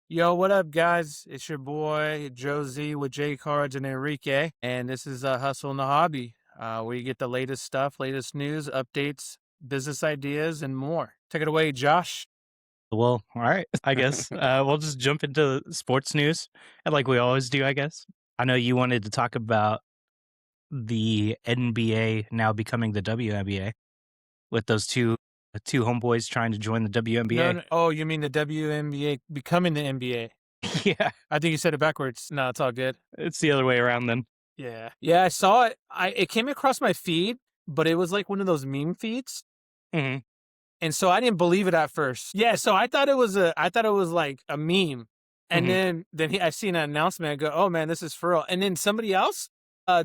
Yo, what up, guys? It's your boy Josie with J Cards and Enrique, and this is Hustle in the Hobby, where you get the latest stuff, latest news, updates, business ideas, and more. Take it away, Josh. Well, all right, I guess. We'll just jump into sports news, and like we always do, I guess. I know you wanted to talk about the NBA now becoming the WNBA with those two homeboys trying to join the No, WNBA. no, oh, you mean the WNBA becoming the NBA? Yeah, I think you said it backwards. No, it's all good. it's the other way around then. Yeah, I saw it. It came across my feed, but it was like one of those meme feeds. Hmm. And so I didn't believe it at first. Yeah, so I thought it was like a meme. And Hmm. I seen an announcement. I go, oh man, this is for real. And then somebody else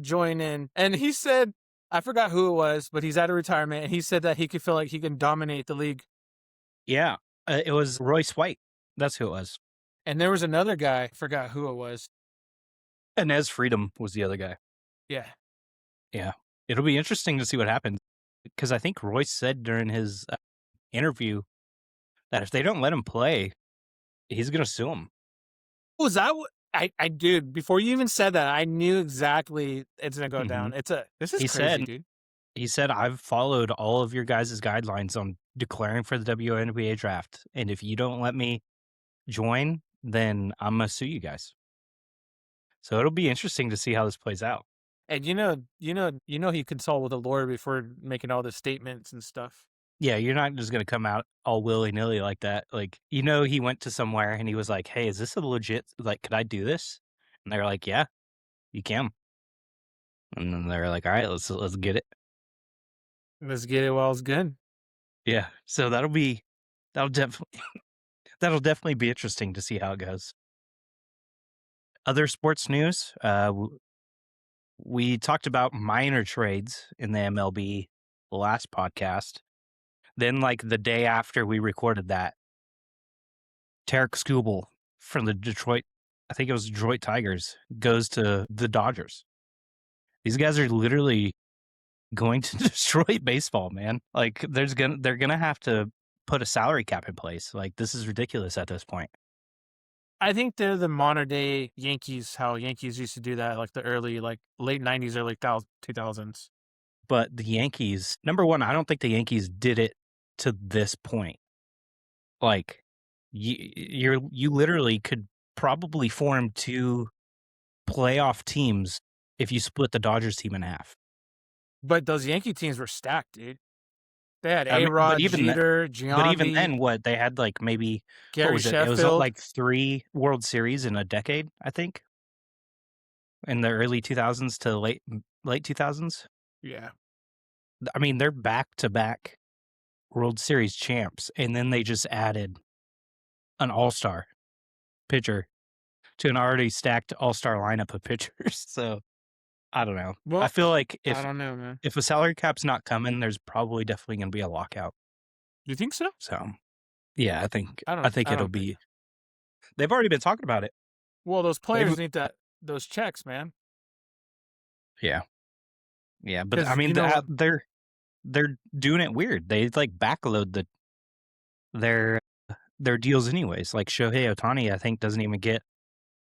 joined in, and he said, I forgot who it was, but he's out of retirement, and he said that he could feel like he can dominate the league. Yeah, it was Royce White. That's who it was. And there was another guy, forgot who it was. Inez Freedom was the other guy. Yeah, Yeah, it'll be interesting to see what happens because I think Royce said during his interview that if they don't let him play, he's gonna sue him. was that? I dude. Before you even said that, I knew exactly it's gonna go Hmm. down. This is He crazy, said dude. he said, "I've followed all of your guys' guidelines on declaring for the WNBA draft, and if you don't let me join, then I'm gonna sue you guys." So it'll be interesting to see how this plays out. And he consulted with a lawyer before making all the statements and stuff. Yeah, you're not just gonna come out all willy-nilly like that. Like, he went to somewhere and he was like, "Hey, is this a legit like, could I do this?" And they're like, "Yeah, you can." And then they're like, "All right, let's get it." Let's get it while it's good. Yeah. So that'll definitely that'll definitely be interesting to see how it goes. Other sports news, we talked about minor trades in the MLB last podcast. Then, like the day after we recorded that, Tarek Skubal from the Detroit, I think it was Detroit Tigers, goes to the Dodgers. These guys are literally going to destroy baseball, man. Like they're gonna have to put a salary cap in place. Like this is ridiculous at this point. I think they're the modern day Yankees, how Yankees used to do that, like the early, like late 90s, early 2000s. But the Yankees, number one, I don't think the Yankees did it to this point. Like you literally could probably form two playoff teams if you split the Dodgers team in half. But those Yankee teams were stacked, dude. They had I mean, A-Rod, Jeter, but even Giambi, then, what they had like maybe what Gary was it? It was Sheffield. like 3 World Series in a decade, I think, in the early 2000s to late 2000s. Yeah. I mean, they're back to back World Series champs, and then they just added an All Star pitcher to an already stacked All Star lineup of pitchers. So I don't know. I Well, feel like I don't know, man. if a salary cap's not coming, there's probably definitely going to be a lockout. You think so? So yeah, I think I it'll don't think. be. They've already been talking about it. Well, those They've players need those checks, man. Yeah, yeah, but I Because mean they're doing it weird. They like backload their their deals anyways. Like Shohei Ohtani, I think doesn't even get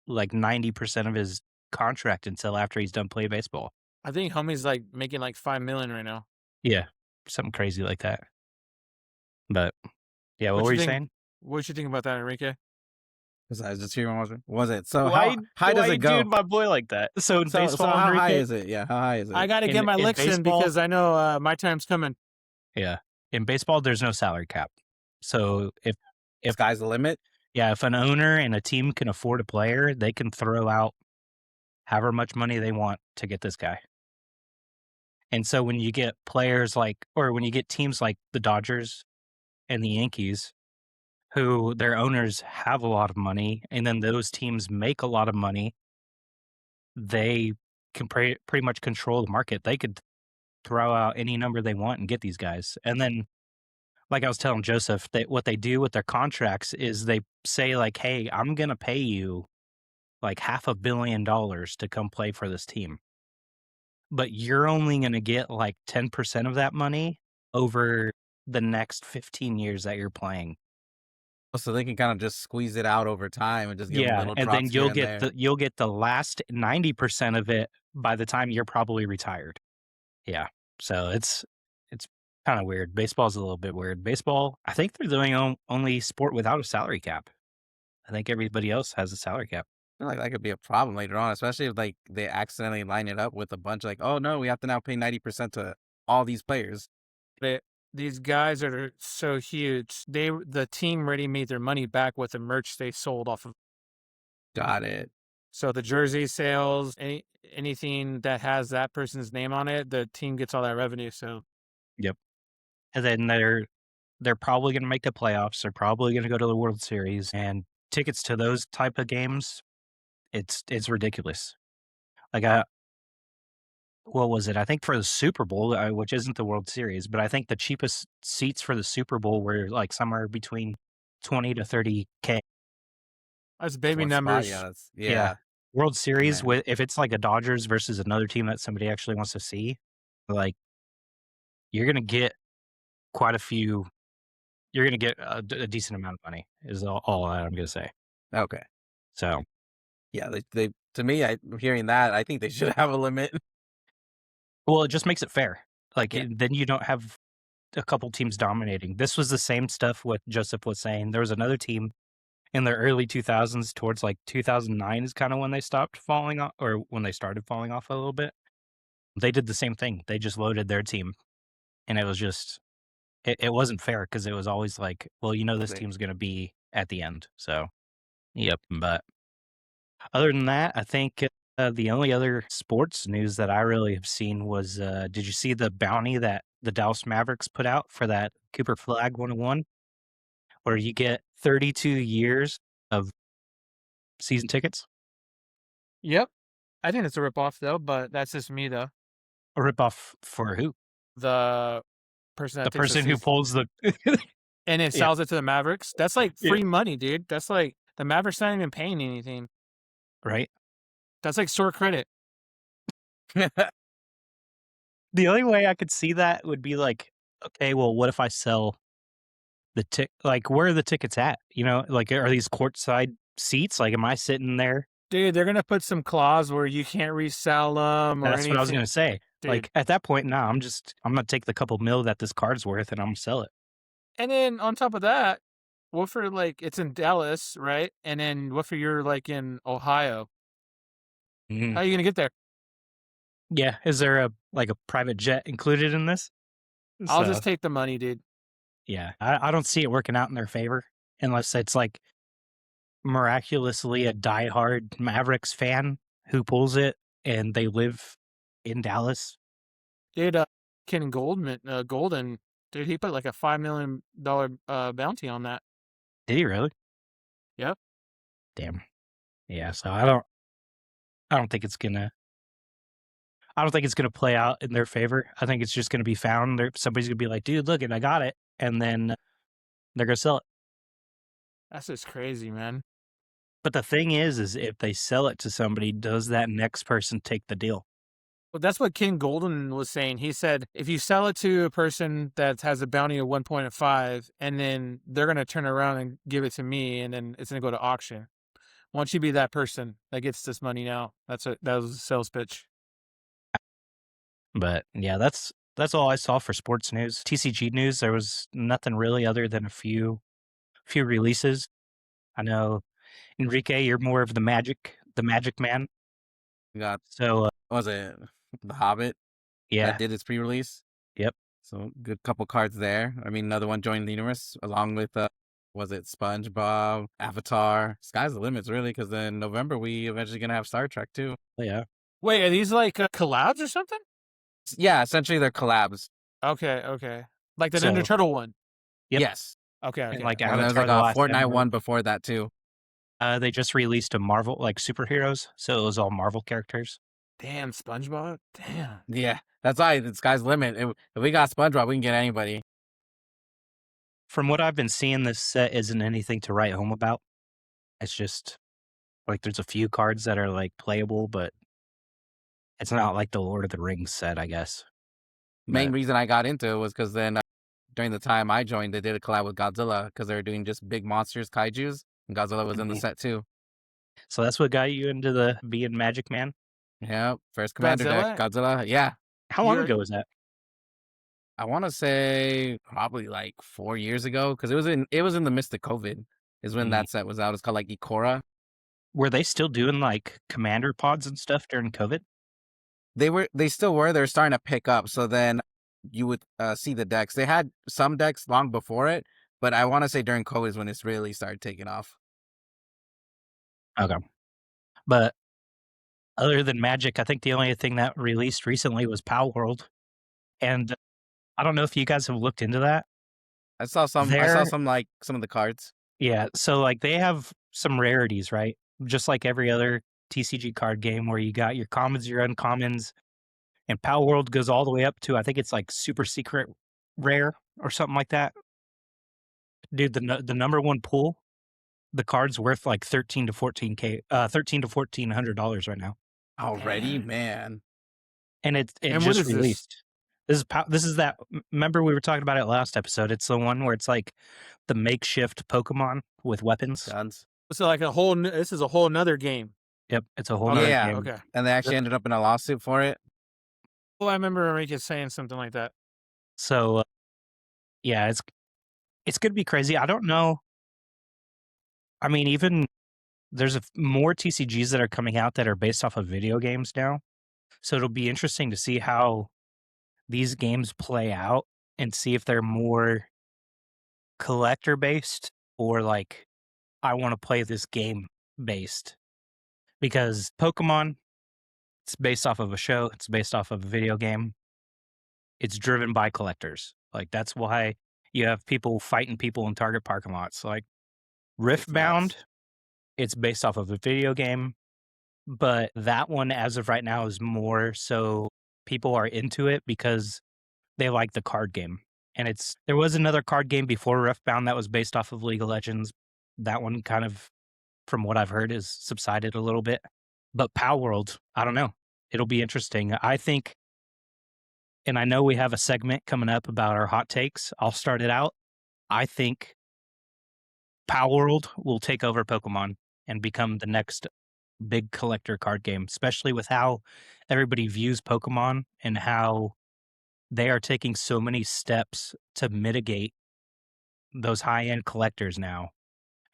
like 90% of his contract until after he's done playing baseball. I think homie's like making like 5 million right now. Yeah, something crazy like that. But yeah, what What were you you think? saying? What you think about that, Enrique? Besides the cheering was it? So Why how high why does you it go? doing my boy like that? So in So baseball, how high Enrique, is it? Yeah, how high is I it? got to get my in licks in baseball, because I know my time's coming. yeah, in baseball, there's no salary cap. So if Sky's the limit. yeah, if an owner and a team can afford a player, they can throw out however much money they want to get this guy. And so when you get players like, or when you get teams like the Dodgers and the Yankees, who their owners have a lot of money, and then those teams make a lot of money, they can pretty much control the market. They could throw out any number they want and get these guys. And then, like I was telling Joseph, what they do with their contracts is they say like, "Hey, I'm going to pay you like $500 million to come play for this team, but you're only going to get like 10% of that money over the next 15 years that you're playing." So they can kind of just squeeze it out over time and just give them Yeah, little and then drops here and there. you'll get the last 90% of it by the time you're probably retired. Yeah. So it's kind of weird. Baseball's a little bit weird. Baseball, I think they're the only sport without a salary cap. I think everybody else has a salary cap. I feel like that could be a problem later on, especially if like they accidentally line it up with a bunch like, oh no, we have to now pay 90% to all these players. But these guys are so huge. The team already made their money back with the merch they sold off of. Got it. So the jersey sales, anything that has that person's name on it, the team gets all that revenue. So Yep. And then they're probably going to make the playoffs. They're probably going to go to the World Series, and tickets to those type of games, it's ridiculous. Like what was it? I think for the Super Bowl, which isn't the World Series, but I think the cheapest seats for the Super Bowl were like somewhere between 20 to 30K. that's baby One spot, numbers. yeah, that's Yeah. World Series, man. if it's like a Dodgers versus another team that somebody actually wants to see, like you're gonna get quite a few. You're gonna get a decent amount of money. Is all I'm gonna say. Okay. So Yeah, they to me, hearing that, I think they should have a limit. well, it just makes it fair. Like Yeah. then you don't have a couple teams dominating. This was the same stuff what Joseph was saying. There was another team in the early 2000s towards like 2009 is kind of when they stopped falling off or when they started falling off a little bit. They did the same thing. They just loaded their team and it was just it wasn't fair because it was always like, well, this Okay. team's going to be at the end. So, yep. But other than that, I think the only other sports news that I really have seen was did you see the bounty that the Dallas Mavericks put out for that Cooper Flag 101, where you get 32 years of season tickets? Yep. I think it's a ripoff though, but that's just me though. A ripoff for who? The person The that takes the person who season pulls the. and it Yeah. sells it to the Mavericks. That's like Yeah. free money, dude. That's like the Mavericks not even paying anything. Right? That's like store credit. The only way I could see that would be like, okay, well, what if I sell like, where are the tickets at? Like, are these courtside seats? Like, am I sitting there? Dude, they're gonna put some clause where you can't resell them or That's what I was anything. gonna say. Dude. Like, at that point, nah, I'm gonna take the couple mil that this card's worth and I'm gonna sell it. And then on top of that, what for like it's in Dallas, right? And then what for you're like in Ohio? Mhm. How are you gonna get there? Yeah. Is there a private jet included in this? I'll So, just take the money, dude. yeah, I don't see it working out in their favor unless it's like miraculously a diehard Mavericks fan who pulls it and they live in Dallas. Dude, Ken Golden, dude, he put like a $5 million bounty on that. Did he really? Yep. Damn. Yeah. So I don't think it's gonna. I don't think it's gonna play out in their favor. I think it's just gonna be found. Somebody's gonna be like, "Dude, look, and I got it," and then they're gonna sell it. That's just crazy, man. But the thing is if they sell it to somebody, does that next person take the deal? Well, that's what Ken Golden was saying. He said if you sell it to a person that has a bounty of 1.5, and then they're gonna turn around and give it to me, and then it's gonna go to auction. Why don't you be that person that gets this money now? That was a sales pitch. But yeah, that's all I saw for sports news. TCG news, there was nothing really other than a few releases. I know, Enrique, you're more of the magic man. We got So what was it? The Hobbit yeah, that did its pre-release. Yep. So good couple cards there. I mean, another one joined the universe along with was it SpongeBob, Avatar? Sky's the limits, really, because in November we eventually gonna have Star Trek too. yeah. Wait, are these like collabs or something? Yeah, essentially they're collabs. Okay. Like the So- Ninja Turtle one. Yep. Yes, Okay. And like and there's Avatar: like The a Last Fortnite Airbender. one before that too. They just released a Marvel superheroes, so it was all Marvel characters. Damn, SpongeBob. Damn. Yeah, that's why the sky's the limit. If we got SpongeBob, we can get anybody. From what I've been seeing, this set isn't anything to write home about. It's just like there's a few cards that are like playable, but it's not like the Lord of the Rings set, I guess. Main But- reason I got into it was because then during the time I joined, they did a collab with Godzilla because they were doing just big monsters, kaijus, and Godzilla was in the Mhm. set too. So that's what got you into the being Magic Man? Yeah, first commander deck, Godzilla. Godzilla. Yeah, How long You're ago was that? I want to say probably like 4 years ago because it was in the midst of COVID is when Mm. that set was out. It's called like Ikora. Were they still doing, like, commander pods and stuff during COVID? They still were. They were starting to pick up. So then you would see the decks. They had some decks long before it, but I want to say during COVID is when it's really started taking off. Okay. But other than Magic, I think the only thing that released recently was Pow World, and I don't know if you guys have looked into that. I saw They're some like some of the cards. Yeah, so, like, they have some rarities, right? Just like every other TCG card game where you got your commons, your uncommons, and Pow World goes all the way up to, I think it's, like, super secret rare or something like that. Dude, the number 1 pool, the card's worth, like, 13 to 14K, 13 to $1,400 right now, Already, damn. man. and it And what just is this? released. This is that remember we were talking about it last episode, it's the one where it's, like, the makeshift Pokemon with weapons? Guns. So like a whole. This is a whole nother game. Yep, it's a whole Okay. nother Yeah. game. Okay. And they actually ended up in a lawsuit for it. Well, I remember Enrique saying something like that. So, yeah, it's gonna be crazy. I don't know. I mean, even there's more TCGs that are coming out that are based off of video games now. So it'll be interesting to see how these games play out and see if they're more collector based or like I want to play this game based. Because Pokemon, it's based off of a show, it's based off of a video game. It's driven by collectors. Like that's why you have people fighting people in Target parking lots. Like Big Riftbound, facts. it's based off of a video game, but that one, as of right now, is more so people are into it because they like the card game. And there was another card game before Riftbound that was based off of League of Legends. That one kind of, from what I've heard, is subsided a little bit. But Pow World, I don't know. It'll be interesting. I think, and I know we have a segment coming up about our hot takes. I'll start it out. I think Pow World will take over Pokemon and become the next big collector card game, especially with how everybody views Pokemon and how they are taking so many steps to mitigate those high-end collectors now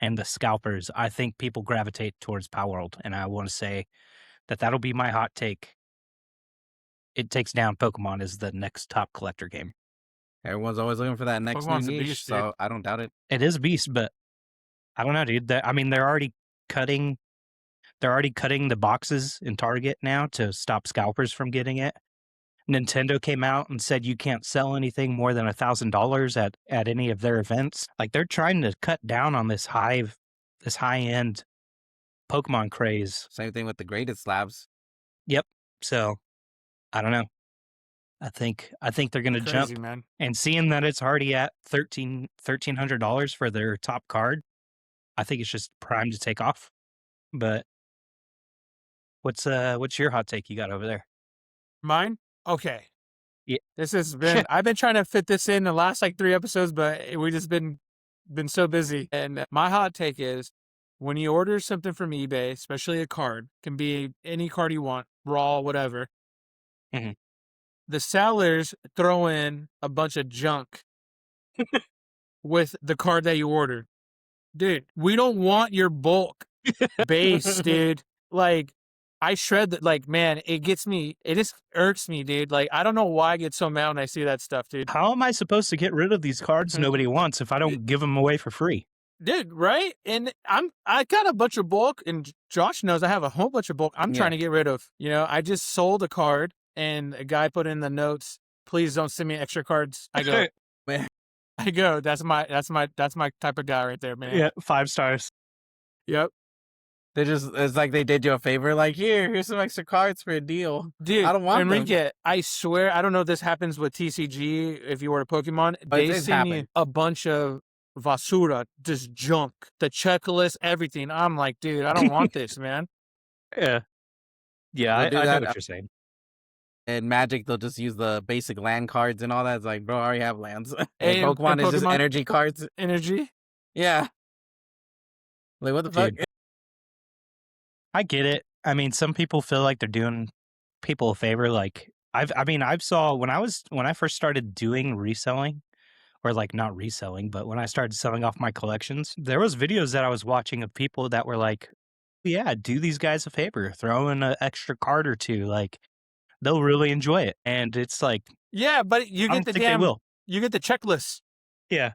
and the scalpers. I think people gravitate towards Power World, and I want to say that that'll be my hot take. It takes down Pokemon as the next top collector game. Everyone's always looking for that next new Pokemon's a niche, beast, dude. so I don't doubt it. It is a beast, but I don't know, dude. I mean, they're already cutting the boxes in Target now to stop scalpers from getting it. Nintendo came out and said you can't sell anything more than $1,000 at any of their events. Like they're trying to cut down on this high end Pokemon craze. Same thing with the graded slabs. Yep. So I don't know. I think they're gonna jump, Crazy, man. and seeing that it's already at $1,300 for their top card, I think it's just primed to take off. But what's your hot take you got over there? Mine? Okay. Yeah. This has been. I've been trying to fit this in the last like 3 episodes, but we just been so busy. And my hot take is, when you order something from eBay, especially a card, can be any card you want, raw, whatever. Mhm. The sellers throw in a bunch of junk with the card that you ordered. Dude, we don't want your bulk base, dude. Like, I shred that. Like, man, it gets me. It just irks me, dude. Like, I don't know why I get so mad when I see that stuff, dude. How am I supposed to get rid of these cards nobody wants if I don't give them away for free? Dude, right? And I got a bunch of bulk, and Josh knows I have a whole bunch of bulk I'm Yeah. trying to get rid of. You know, I just sold a card, and a guy put in the notes, "Please don't send me extra cards." I go, Man, that's my type of guy right there, man. Yeah, 5 stars. Yep. it's like they did you a favor, like, here's some extra cards for a deal. Dude, I don't want them. Enrique, I swear, I don't know if this happens with TCG if you order Pokemon. But it They does send you happen. a bunch of basura, just junk, the checklist, everything. I'm like, dude, I don't want this, man. Yeah. Yeah, They'll do I know that. what you're saying. And Magic, they'll just use the basic land cards and all that. It's like, bro, I already have lands. And And Pokemon is just Pokemon energy cards. energy. Yeah. Like, what the fuck? Dude, I get it. I mean, some people feel like they're doing people a favor. Like I've saw when I first started doing reselling, or like not reselling, but when I started selling off my collections, there was videos that I was watching of people that were like, yeah, do these guys a favor, throw in an extra card or two. Like they'll really enjoy it. And it's like, Yeah, but I don't think they will. you get the checklist. Yeah.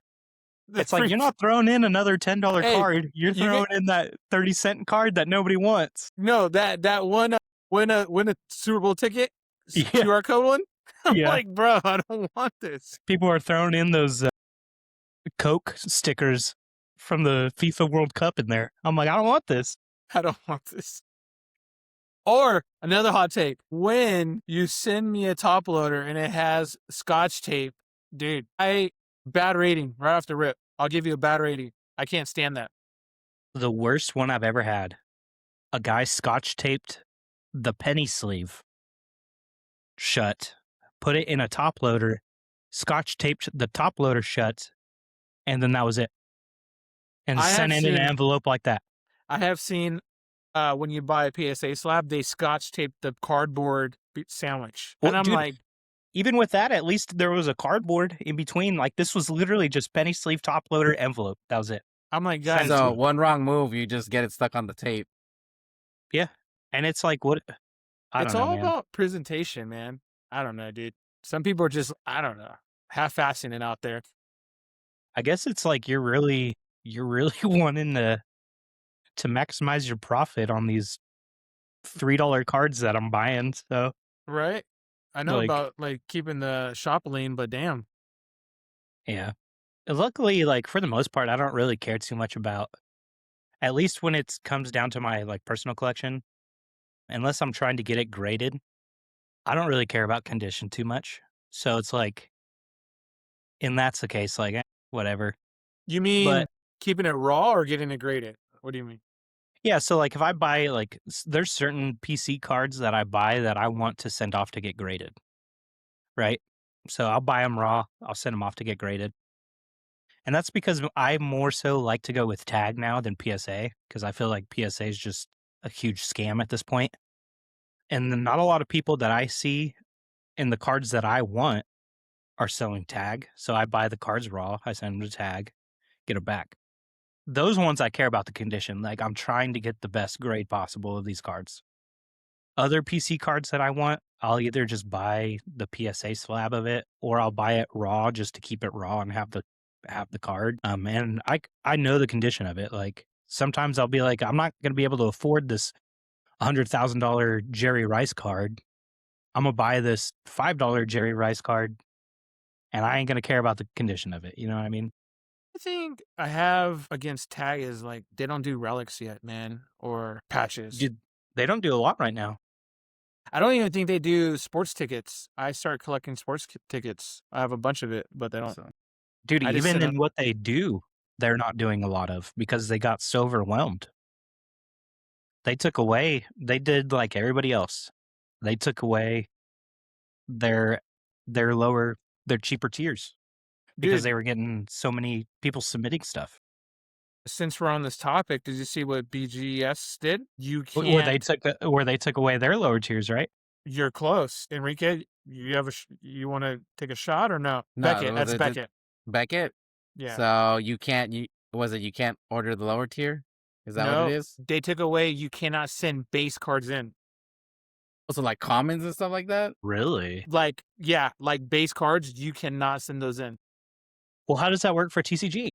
The It's like free you're not throwing in another $10 Hey, card. You're you throwing get in that 30-cent card that nobody wants. no that one win a Super Bowl ticket Yeah. QR code one. I'm Yeah. like, bro, I don't want this. People are throwing in those Coke stickers from the FIFA World Cup in there. I'm like, I don't want this. I don't want this. Or another hot take: when you send me a top loader and it has Scotch tape, dude, bad rating right off the rip. I'll give you a bad rating. I can't stand that. The worst one I've ever had. A guy Scotch taped the penny sleeve shut, put it in a top loader, Scotch taped the top loader shut, and then that was it. And I sent have in an seen- envelope like that. I have seen when you buy a PSA slab, they Scotch tape the cardboard sandwich, Well, and I'm dude, like, even with that, at least there was a cardboard in between. Like this was literally just penny sleeve top loader envelope. That was it. I'm like, guys, So, one wrong move, you just get it stuck on the tape. Yeah. And it's like, what? I it's don't know, all man. about presentation, man. I don't know, dude. Some people are just, I don't know, half-assing it out there. I guess it's like you're really wanting to maximize your profit on these $3 cards that I'm buying. So Right? I know like, about like keeping the shop lean, but damn. yeah. Luckily, like for the most part, I don't really care too much about, at least when it comes down to my like personal collection, unless I'm trying to get it graded, I don't really care about condition too much. So it's like, and that's the case, like whatever. You mean But keeping it raw or getting it graded? What do you mean? yeah, so like if I buy like there's certain PC cards that I buy that I want to send off to get graded, right? So I'll buy them raw, I'll send them off to get graded. And that's because I more so like to go with tag now than PSA because I feel like PSA is just a huge scam at this point. And then not a lot of people that I see in the cards that I want are selling tag. So I buy the cards raw, I send them to tag, get it back. Those ones I care about the condition. Like I'm trying to get the best grade possible of these cards. Other PC cards that I want, I'll either just buy the PSA slab of it or I'll buy it raw just to keep it raw and have the card. And I know the condition of it. Like sometimes I'll be like, I'm not gonna be able to afford this $100,000 Jerry Rice card. I'm gonna buy this $5 Jerry Rice card and I ain't gonna care about the condition of it. You know what I mean? I think I have against tag is like they don't do relics yet, man, or patches. Dude, they don't do a lot right now. I don't even think they do sports tickets. I start collecting sports tickets. I have a bunch of it, but they don't. So, Dude, I just even sit in what they do, they're not doing a lot of because they got so overwhelmed. They did like everybody else. They took away their cheaper tiers because Dude, they were getting so many people submitting stuff. since we're on this topic, did you see what BGS did? You Where can't. they took away their lower tiers, right? You're close, Enrique. You have you want to take a shot or no? no, Beckett, that's Beckett. Beckett. Yeah. So you can't. You can't order the lower tier? Is that what it is? They took away. You cannot send base cards in. Also, like commons and stuff like that. Really? Like like base cards. You cannot send those in. Well, how does that work for TCG?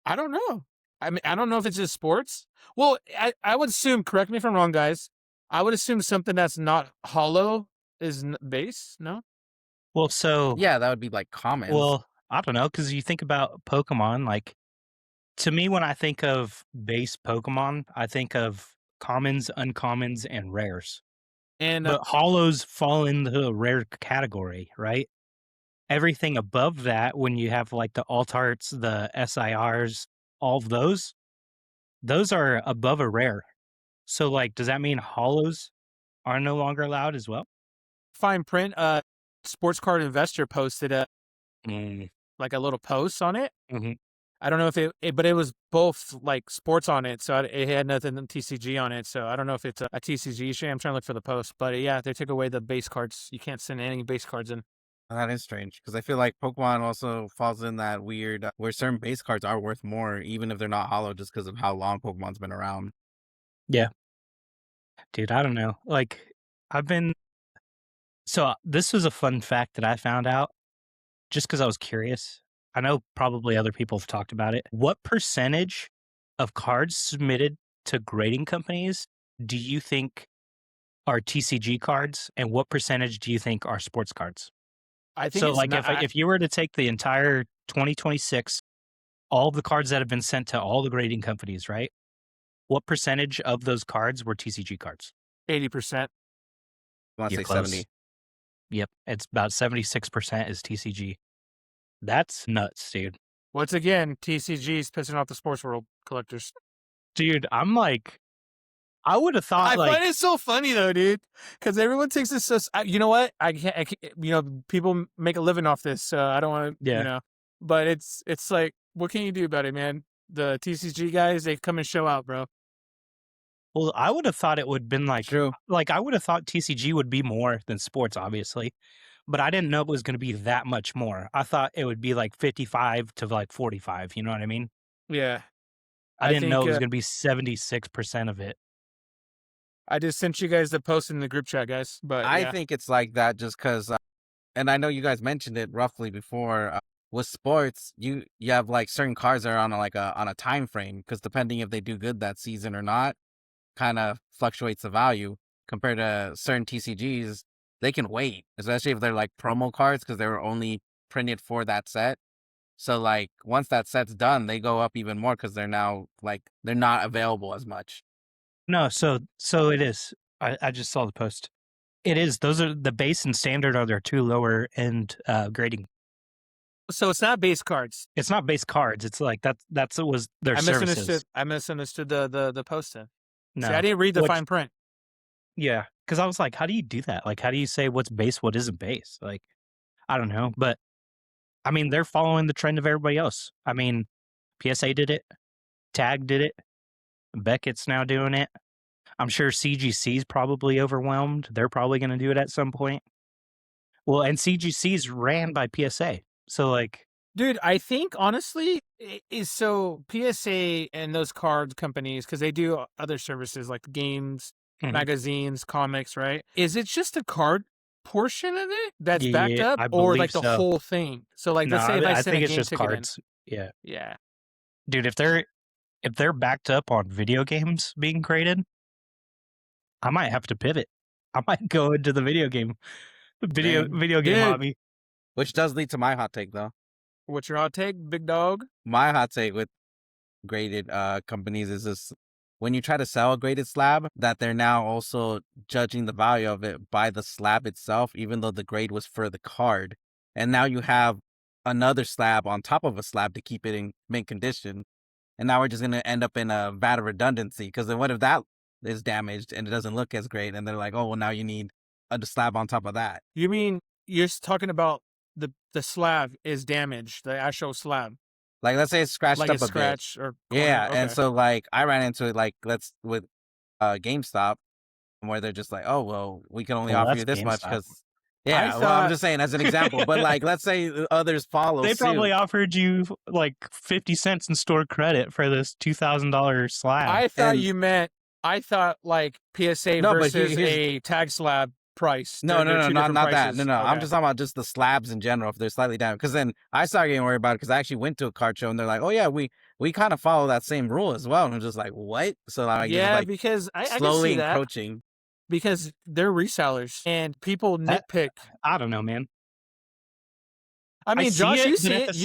I don't know. I mean, I don't know if it's just sports. Well, I would assume. Correct me if I'm wrong, guys. I would assume something that's not hollow is base. No. Well, so Yeah, that would be like commons. well, I don't know because you think about Pokemon. Like to me, when I think of base Pokemon, I think of commons, uncommons, and rares. And But hollows fall in the rare category, right? Everything above that, when you have like the altarts, the SIRs, all of those are above a rare. So like, does that mean hollows are no longer allowed as well? fine print. Sports Card Investor posted like a little post on it. Mm-hmm. I don't know if but it was both like sports on it, so it had nothing TCG on it. So I don't know if it's a TCG issue. I'm trying to look for the post, but yeah, they took away the base cards. You can't send any base cards in. That is strange because I feel like Pokemon also falls in that weird where certain base cards are worth more, even if they're not hollow, just because of how long Pokemon's been around. Yeah. Dude, I don't know. Like, so this was a fun fact that I found out just because I was curious. I know probably other people have talked about it. What percentage of cards submitted to grading companies do you think are TCG cards, and what percentage do you think are sports cards? I think So, it's like, not. if you were to take the entire 2026, all the cards that have been sent to all the grading companies, right? What percentage of those cards were TCG cards? 80%. I want to You're say close. 70. Yep, it's about 76% is TCG. That's nuts, dude. Once again, TCG's pissing off the sports world collectors. Dude, I'm like, I would have thought, I like, find it so funny though, dude, because everyone takes this so. You know what? I can't. You know, people make a living off this, so I don't want to. Yeah. You know, but it's like, what can you do about it, man? The TCG guys, they come and show out, bro. well, I would have thought it would have been True. like I would have thought TCG would be more than sports, obviously, but I didn't know it was going to be that much more. I thought it would be like 55 to like 45. You know what I mean? Yeah, I I didn't know think it was going to be 76% of it. I just sent you guys the post in the group chat, guys. But I yeah. think it's like that just because, and I know you guys mentioned it roughly before. With sports, you have like certain cards that are on on a time frame because depending if they do good that season or not, kind of fluctuates the value compared to certain TCGs. They can wait, especially if they're like promo cards because they were only printed for that set. So like once that set's done, they go up even more because they're now like they're not available as much. No, so it is. I just saw the post. It is. Those are the base and standard are their two lower end grading. So it's not base cards. It's not base cards. It's like that's it was their services. I misunderstood the post then. No, See, I didn't read the fine print. Yeah, because I was like, how do you do that? Like, how do you say what's base, what isn't base? Like, I don't know, but I mean, they're following the trend of everybody else. I mean, PSA did it, Tag did it, Beckett's now doing it. I'm sure CGC's probably overwhelmed. They're probably going to do it at some point. Well, and CGC's ran by PSA. So, like, dude, I think honestly is so PSA and those card companies, because they do other services like games, magazines, comics, right? Is it just a card portion of it that's backed up, or like the whole thing? So, like, let's say if I send a game ticket cards. In. Yeah, dude, if they're backed up on video games being created, I might have to pivot. I might go into the video game game hobby. Which does lead to my hot take, though. What's your hot take, big dog? My hot take with graded companies is this: when you try to sell a graded slab, that they're now also judging the value of it by the slab itself, even though the grade was for the card. And now you have another slab on top of a slab to keep it in mint condition. And now we're just going to end up in a vat of redundancy. Because then what if that is damaged and it doesn't look as great? And they're like, oh, well, now you need a slab on top of that. You mean you're talking about the slab is damaged, the actual slab? Like, let's say it's scratched like up a bit. Or yeah, okay. And so, like, I ran into it, like, with GameStop, where they're just like, oh, well, we can only offer you this much because... Yeah, I'm just saying as an example. But, like, let's say others follow They suit. probably offered you, like, 50 cents in store credit for this $2,000 slab. I thought you meant... I thought, like, PSA versus a tag slab price. No, not that. No, okay. I'm just talking about just the slabs in general, if they're slightly down. Because then I started getting worried about it because I actually went to a card show and they're like, oh, yeah, we kind of follow that same rule as well. And I'm just like, what? So, like, yeah, like because I slowly can see encroaching. That because they're resellers and people nitpick. I don't know, man. I mean, Josh, you see it.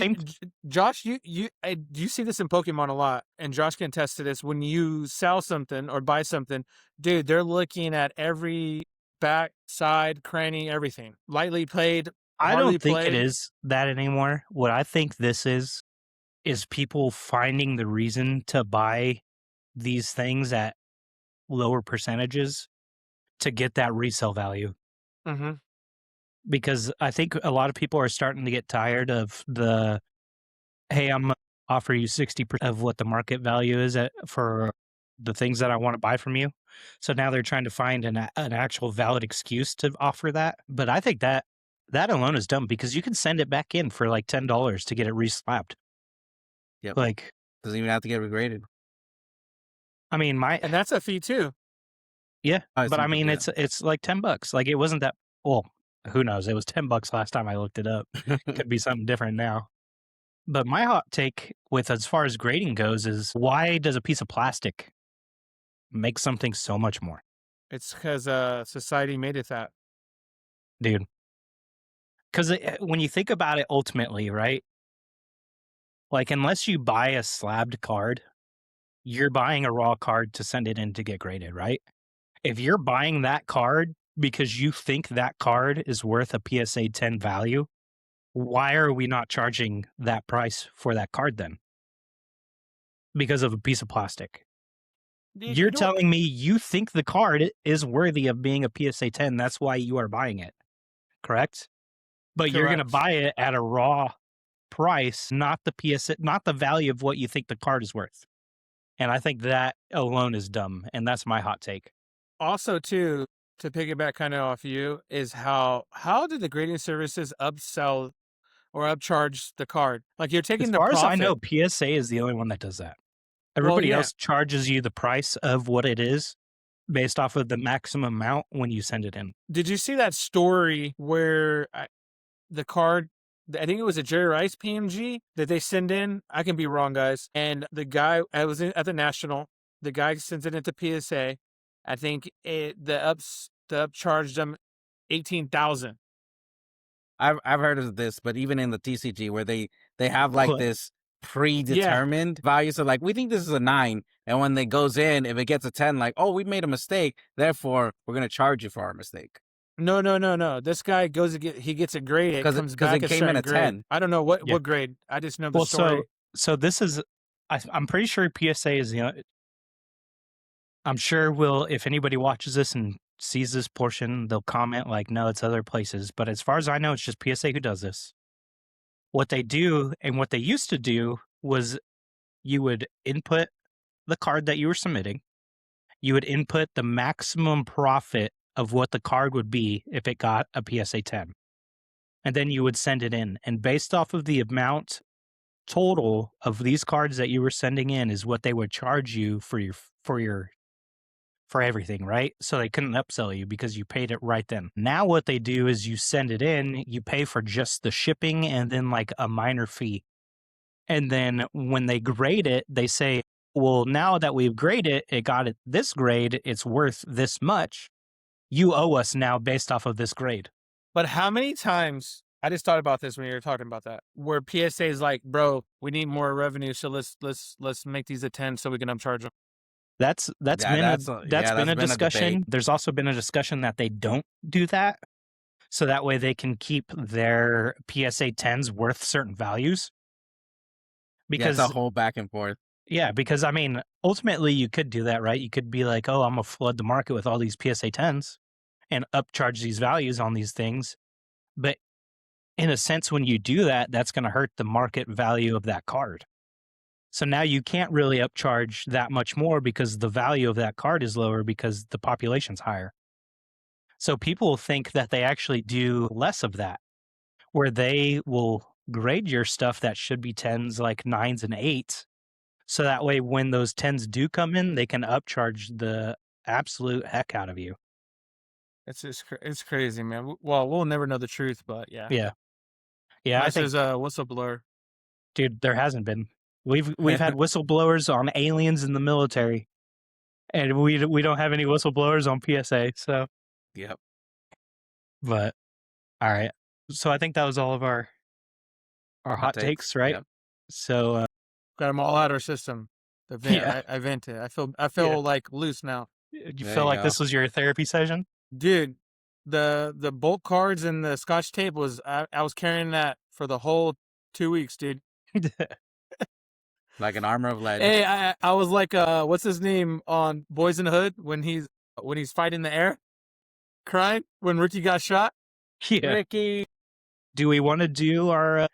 Josh, you see this in Pokemon a lot, and Josh can attest to this. When you sell something or buy something, dude, they're looking at every back, side, cranny, everything. Lightly played. I don't think it is that anymore. What I think this is people finding the reason to buy these things at lower percentages to get that resale value. Mm-hmm. because I think a lot of people are starting to get tired of the, hey, I'm gonna offer you 60% of what the market value is for the things that I want to buy from you. So now they're trying to find an actual valid excuse to offer that. But I think that alone is dumb because you can send it back in for like $10 to get it reslapped. Yep. Like, Doesn't even have to get regraded. I mean, And that's a fee too. yeah, I but I assume, mean, yeah. it's like $10. Like, it wasn't that. Well, who knows? It was $10 last time I looked it up. Could be something different now. But my hot take with as far as grading goes is, why does a piece of plastic make something so much more, It's because society made it that. dude? Because when you think about it, ultimately, right? Like, unless you buy a slabbed card, you're buying a raw card to send it in to get graded, right? If you're buying that card because you think that card is worth a PSA 10 value, why are we not charging that price for that card then? Because of a piece of plastic. Dude, You're telling me you think the card is worthy of being a PSA 10. That's why you are buying it, correct? But you're going to correct. buy it at a raw price, not the PSA, not the value of what you think the card is worth. And I think that alone is dumb. And that's my hot take. Also, too, to piggyback kind of off you, is how did the grading services upsell or upcharge the card? Like, you're As taking the far as I know, profit. PSA is the only one that does that. Well, Everybody yeah. else charges you the price of what it is based off of the maximum amount when you send it in. Did you see that story where the card, I think it was a Jerry Rice PMG that they send in? I can be wrong, guys. And the guy, I was at the National, the guy sends it into PSA. I think the upcharged them 18,000. I've heard of this, but even in the TCG where they have like What? this Yeah. predetermined value. So like, we think this is a 9, and when it goes in, if it gets a 10, like, oh, we made a mistake, therefore we're gonna charge you for our mistake. No. This guy goes to he gets a grade. It comes Because back it a came in certain a grade. 10. I don't know Yeah. what grade. I just know the Well, story. so this is, I'm pretty sure PSA is the, I'm sure will, if anybody watches this and sees this portion, they'll comment like, no, it's other places. But as far as I know, it's just PSA who does this. What they do and what they used to do was you would input the card that you were submitting. You would input the maximum profit of what the card would be if it got a PSA 10. And then you would send it in. And based off of the amount total of these cards that you were sending in is what they would charge you for everything, right? So they couldn't upsell you because you paid it right then. Now what they do is you send it in, you pay for just the shipping and then like a minor fee. And then when they grade it, they say, well, now that we've graded it, it got it this grade, it's worth this much. You owe us now based off of this grade. But how many times, I just thought about this when you were talking about that, where PSA is like, bro, we need more revenue, so let's make these a 10 so we can upcharge them. That's Yeah, been that's been a been a discussion. debate. There's also been a discussion that they don't do that. So that way they can keep their PSA 10s worth certain values. Yeah, Because it's a whole back and forth. yeah, because I mean, ultimately you could do that, right? You could be like, oh, I'm gonna flood the market with all these PSA 10s and upcharge these values on these things. But in a sense, when you do that, that's going to hurt the market value of that card. So now you can't really upcharge that much more because the value of that card is lower because the population's higher. So people think that they actually do less of that, where they will grade your stuff that should be 10s, like 9s and 8s. So that way, when those 10s do come in, they can upcharge the absolute heck out of you. It's crazy, man. Well, we'll never know the truth, but yeah. Yeah. Yeah, Unless I think, there's a whistleblower. dude, there hasn't been. We've had whistleblowers on aliens in the military, and we don't have any whistleblowers on PSA. So, Yep. but all right. So I think that was all of our hot takes, right? Yep. So Got them all out of our system. The vent, yeah, I vented. I feel Yeah. like loose now. you There feel you like go. this was your therapy session? Dude, the bulk cards and the Scotch tape was, I was carrying that for the whole 2 weeks, dude. Like an armor of lead. Hey, I was like, what's his name on Boys in the Hood when he's fighting the air, crying when Ricky got shot. Yeah. Ricky. Do we want to do our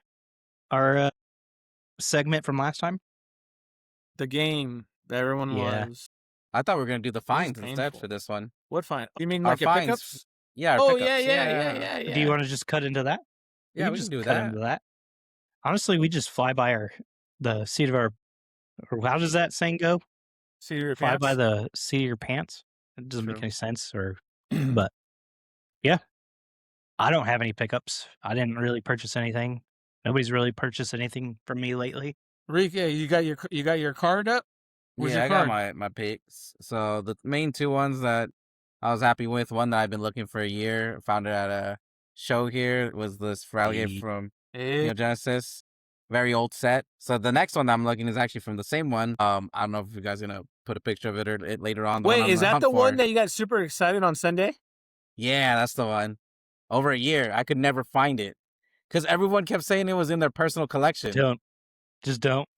segment from last time? The game that everyone Yeah. loves. I thought we were gonna do the This is fines instead painful. for this one. What fine? You mean Our like your fines. pickups? Yeah, our Oh pickups. yeah. Do you want to just cut into that? Yeah, we just can do cut that. into that. Honestly, we just fly by the seat of our. Or how does that saying go? See your Fly pants? by the seat of your pants. It doesn't make True. any sense. But yeah, I don't have any pickups. I didn't really purchase anything. Nobody's really purchased anything from me lately. Rika, you got your card up? Where's Yeah, your I got card? my picks. So the main two ones that I was happy with, one that I've been looking for a year, found it at a show here, was this Fralier Hey. from Hey. Genesis. Very old set. So the next one that I'm looking is actually from the same one. I don't know if you guys are gonna put a picture of it or it later on. The one Wait, I'm is on that hunt the for. one that you got super excited on Sunday? Yeah, that's the one. Over a year, I could never find it because everyone kept saying it was in their personal collection. Don't. Just don't.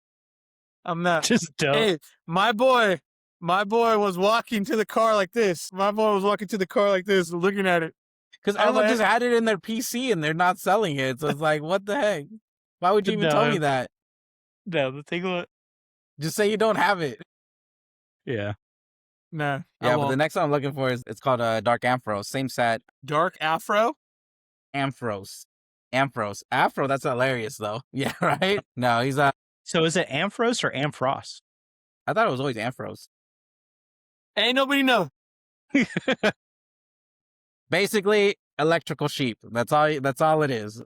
I'm not. Just don't. Hey, my boy was walking to the car like this. Looking at it. Because I was everyone like- just had it in their PC and they're not selling it. So it's like, what the heck? Why would you even tell me that? No, the thing was. Just say you don't have it. Yeah. Nah. Yeah, but the next one I'm looking for is it's called Dark Ampharos. Same set. Dark Afro? Ampharos. Afro, that's hilarious though. Yeah, right? No, he's So is it Amphros or Amphros? I thought it was always Ampharos. Ain't nobody know. Basically, electrical sheep. That's all it is.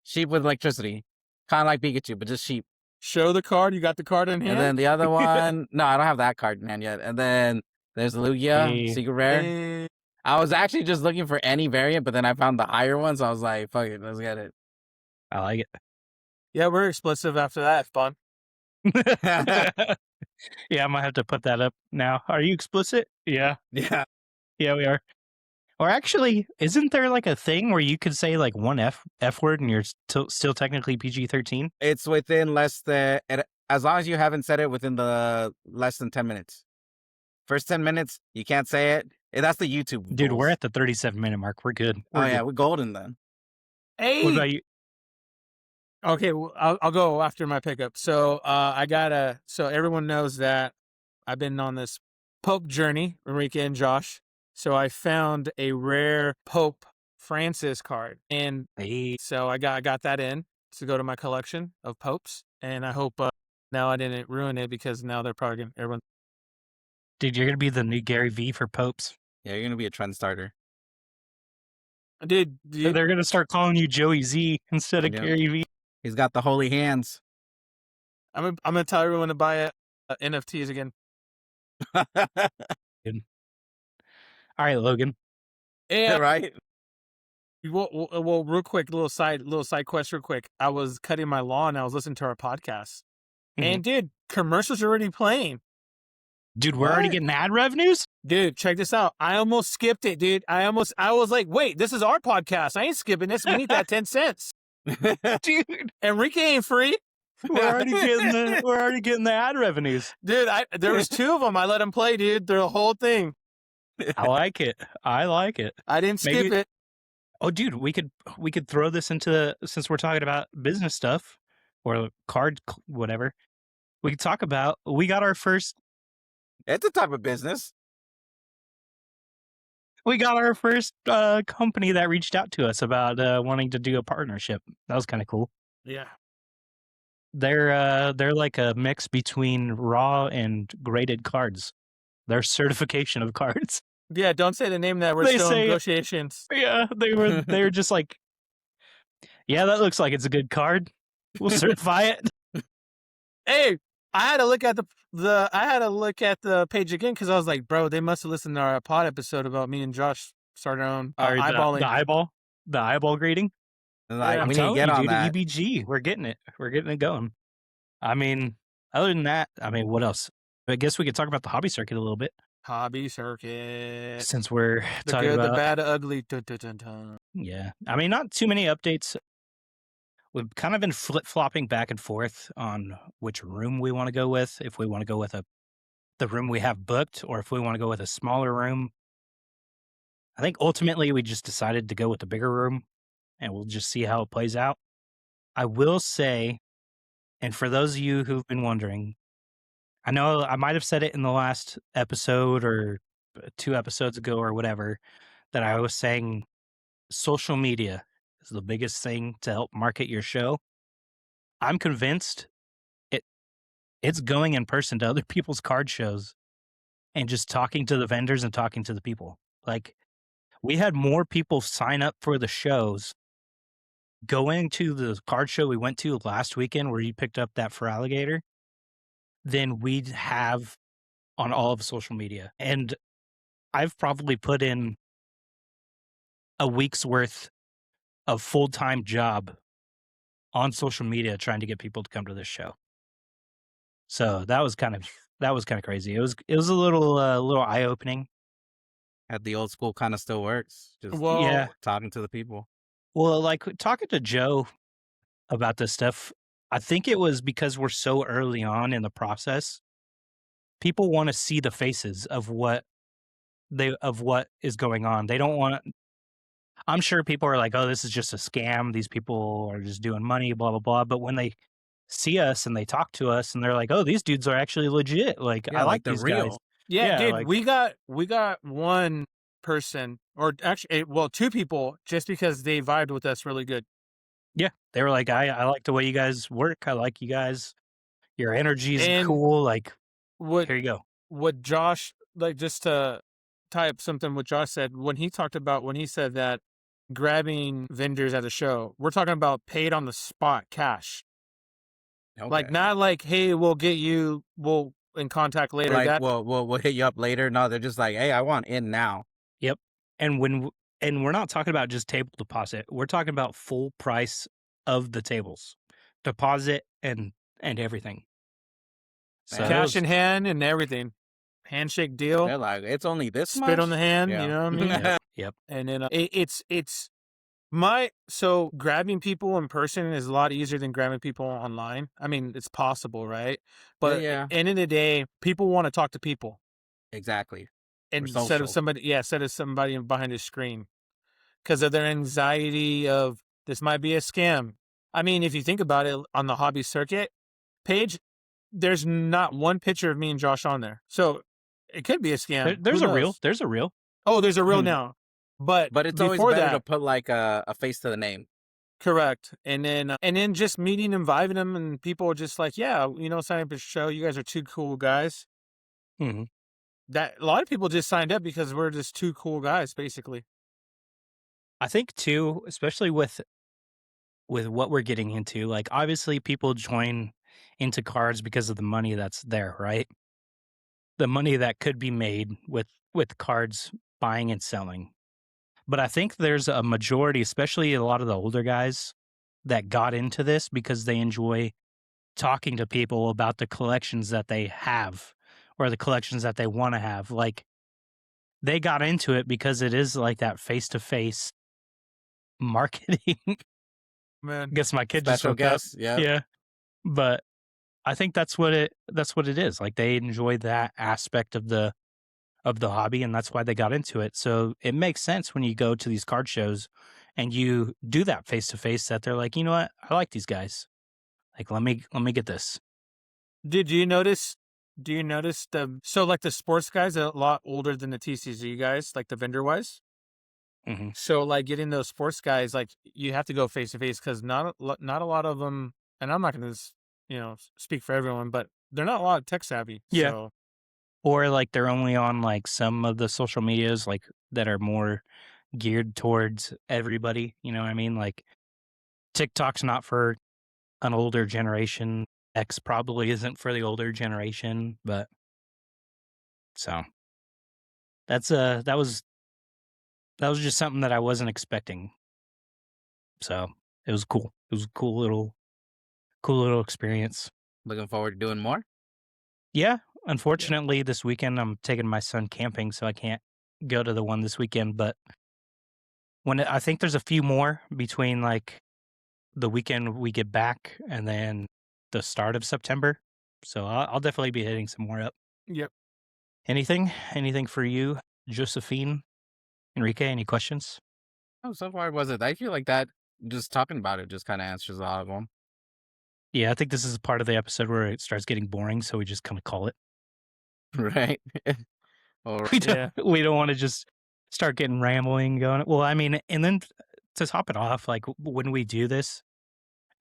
Sheep with electricity. Kind of like Pikachu, but just sheep. Show the card. You got the card in hand? And then the other one, no, I don't have that card in hand yet. And then there's Lugia, Hey. Secret Rare. Hey. I was actually just looking for any variant, but then I found the higher one, so I was like, fuck it, let's get it. I like it. Yeah, we're explicit after that, Spawn. Yeah, I might have to put that up now. Are you explicit? Yeah. Yeah. Yeah, we are. Or actually, isn't there like a thing where you could say like one F word and you're still technically PG-13? It's within less than, as long as you haven't said it within the less than 10 minutes. First 10 minutes, you can't say it. That's the YouTube Dude, rules. we're at the 37-minute mark. We're good. Yeah, we're golden then. Hey. What about you? Okay, well, I'll go after my pickup. So so everyone knows that I've been on this Pope journey, Enrique and Josh. So I found a rare Pope Francis card, and Hey. so I got that in to go to my collection of popes, and I hope now I didn't ruin it because now they're probably gonna everyone. Dude, you're gonna be the new Gary V for popes. Yeah, you're gonna be a trend starter. Dude, They're gonna start calling you Joey Z instead of Yeah. Gary V. He's got the holy hands. I'm gonna tell everyone to buy NFTs again. All right, Logan. Yeah, Right? Well, real quick, little side quest, real quick. I was cutting my lawn. I was listening to our podcast, and dude, commercials are already playing. Dude, we're already What? getting ad revenues? Dude, check this out. I almost skipped it, dude. I was like, wait, this is our podcast. I ain't skipping this. We need that 10 cents. Dude, Enrique ain't free. we're already getting the ad revenues. Dude, there was two of them. I let them play, dude. The whole thing. I like it. I didn't skip Maybe- it. Oh, dude, we could throw this into, since we're talking about business stuff or whatever. We could talk about, we got our first It's a type of business. company that reached out to us about wanting to do a partnership. That was kind of cool. Yeah. They're like a mix between raw and graded cards. Their certification of cards. Yeah, don't say the name that we're They still in say it. negotiations. Yeah, they were just like, yeah, that looks like it's a good card. We'll certify it. Hey, I had to look at the page again because I was like, bro, they must have listened to our pod episode about me and Josh started our own Or eyeballing. the eyeball grading. Like, I'm we need to get on that. EBG. We're getting it going. I mean, other than that, what else? I guess we could talk about the hobby circuit a little bit Hobby circuit. since we're The talking good, about. the bad, the ugly. Dun, dun, dun, dun. Yeah, not too many updates. We've kind of been flip-flopping back and forth on which room we want to go with. If we want to go with the room we have booked, or if we want to go with a smaller room. I think ultimately we just decided to go with the bigger room. and we'll just see how it plays out. I will say, and for those of you who've been wondering, I know I might have said it in the last episode or 2 episodes ago or whatever, that I was saying social media is the biggest thing to help market your show. I'm convinced it it's going in person to other people's card shows and just talking to the vendors and talking to the people. Like, we had more people sign up for the shows going to the card show we went to last weekend where you picked up that for alligator than we'd have on all of social media. And I've probably put in a week's worth of full-time job on social media trying to get people to come to this show. So that was kind of crazy. It was a little eye-opening. At the old school kind of still works. Just Yeah. Well, talking to the people. Well, like talking to Joe about this stuff, I think it was because we're so early on in the process. People want to see the faces of what is going on. They don't want. I'm sure people are like, "Oh, this is just a scam. These people are just doing money, blah blah blah." But when they see us and they talk to us and they're like, "Oh, these dudes are actually legit. Like, I Yeah, like like they're these guys." real. yeah, Yeah, dude, like we got one person, or actually, well, two people, just because they vibed with us really good. yeah, they were like, "I like the way you guys work. I like you guys. Your energy is And cool. Like, what here you go." what Josh, like, just to tie up something what Josh said when he said that grabbing vendors at a show, we're talking about paid on the spot cash. Like, Okay. not like, hey, we'll in contact later. Like, That we'll hit you up later. No, they're just like, hey, I want in now. Yep. And and we're not talking about just table deposit. We're talking about full price of the tables, deposit and everything. So Man, it cash was, in hand and everything, handshake deal, they're like, it's only this spit on much? the hand. You Yeah. know what I mean? yep. And then it's my so grabbing people in person is a lot easier than grabbing people online. I mean, it's possible, right? Yeah, But yeah. end of the day, people want to talk to people Exactly. We're instead of social. somebody behind a screen because of their anxiety of this might be a scam. I mean, if you think about it on the hobby circuit page, there's not one picture of me and Josh on there. So it could be a scam. Who There's a reel. knows? There's a reel. Oh, there's a real Hmm. now. But But it's always before better to that, put like a face to the name. correct. And then just meeting and vibing them, and people are just like, yeah, sign up to the show. You guys are two cool guys. Hmm. That a lot of people just signed up because we're just two cool guys, basically. I think too, especially with what we're getting into, like obviously people join into cards because of the money that's there, right? The money that could be made with cards buying and selling. But I think there's a majority, especially a lot of the older guys, that got into this because they enjoy talking to people about the collections that they have or the collections that they want to have. Like they got into it because it is like that face to face marketing. Man, Guess my kid just Special woke up. guest. Yep. Yeah. But I think that's what it is. Like they enjoy that aspect of the hobby and that's why they got into it. So it makes sense when you go to these card shows and you do that face to face that they're like, "You know what? I like these guys. Like let me get this." did you notice? Do you notice like the sports guys are a lot older than the TCZ guys, like the vendor wise? Hmm. So like getting those sports guys, like you have to go face to face because not a lot of them, and I'm not going to speak for everyone, but they're not a lot of tech savvy. Yeah. So Or like they're only on like some of the social medias like that are more geared towards everybody. You know what I mean? Like TikTok's not for an older generation. X probably isn't for the older generation, but so that was just something that I wasn't expecting. So it was cool. It was a cool little experience. Looking forward to doing more. Yeah. Unfortunately, this weekend I'm taking my son camping, so I can't go to the one this weekend. But I think there's a few more between like the weekend we get back and then the start of September. So I'll definitely be hitting some more up. yep. Anything for you, Josephine, Enrique? Any questions? Oh, so far was it? I feel like that just talking about it just kind of answers a lot of them. Yeah, I think this is part of the episode where it starts getting boring, so we just kind of call it. Right. Or Yeah. We don't want to just start getting rambling going. Well, I mean, and then to top it off, like when we do this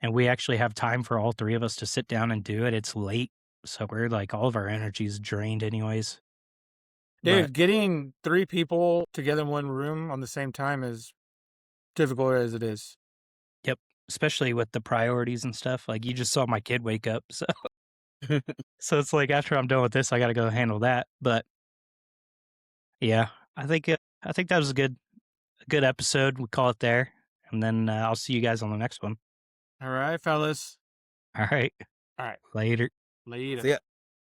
and we actually have time for all three of us to sit down and do it, it's late. So we're like all of our energy is drained anyways. Dude, But getting 3 people together in one room on the same time is difficult as it is. yep, especially with the priorities and stuff. Like you just saw my kid wake up. So it's like after I'm done with this, I got to go handle that. But yeah, I think that was a good episode. We call it there, and then I'll see you guys on the next one. All right, fellas. All right, All right. later. Later. See ya.